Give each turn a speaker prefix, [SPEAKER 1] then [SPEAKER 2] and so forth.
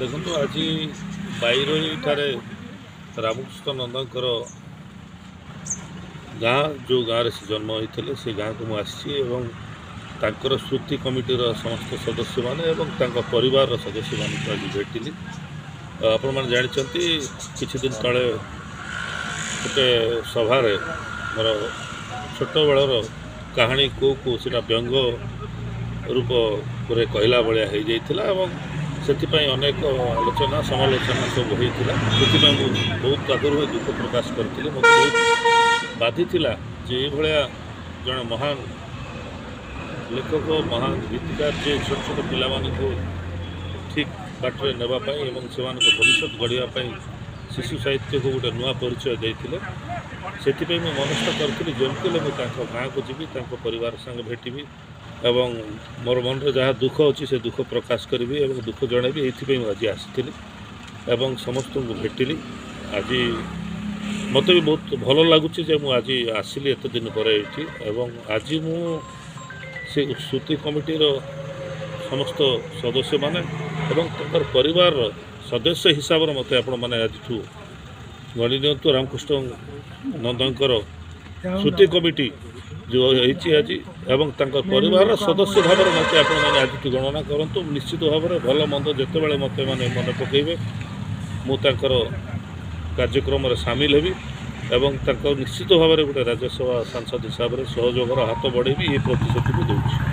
[SPEAKER 1] देखो आज बैरोई ठारे रामकृष्ण नंदकर गाँ जो गाँव से जन्म होते से गाँ को मुझे स्मृति कमिटीर समस्त सदस्य मैंने परिवार सदस्य मान आज भेटिली। आपण मैंने जानते किछि दिन तले गोटे सभार मोर छोट बेलर कहानी को सीटा व्यंग रूप पूरे कहला भाया हो जाता से अनेक आलोचना समालोचना सब होता से बहुत आगुरी दुख प्रकाश करी मत बहुत बाधी जे भाया जड़े महान लेखक महान गीतकार जे छोट छोट पिला ठीक बाटर नापी से भविष्य गढ़ापी शिशु साहित्य को गोटे नुआ परिचय देते से मनस्थ करी जमती मुझे गाँव को जी परिवार संगे भेटी एवं मोर मन में जहाँ दुख अच्छी से दुख प्रकाश करी दुख जनइबी ये आज आसी समस्त को भेटिली। आज मत भी बहुत भल लगुच आज आसली एत दिन पर ये आज से स्मृति कमिटीर समस्त सदस्य माने परिवार सदस्य हिसाब से मत आपण मैंने आज गणी दिंतु रामकृष्ण नंदकर स्मृति कमिटी जो होती आज एवं परिवार सदस्य भाव में मत मैंने आज गणना करूँ निश्चित भाव में भल मंद जिते बड़े मत मैंने मन पकड़े मुझे कार्यक्रम सामिल हेबी एवं निश्चित भाव में गोटे राज्यसभा सांसद हिसाब से सहयोग हाथ बढ़ेबी ये प्रतिश्रुति भी दूसरी।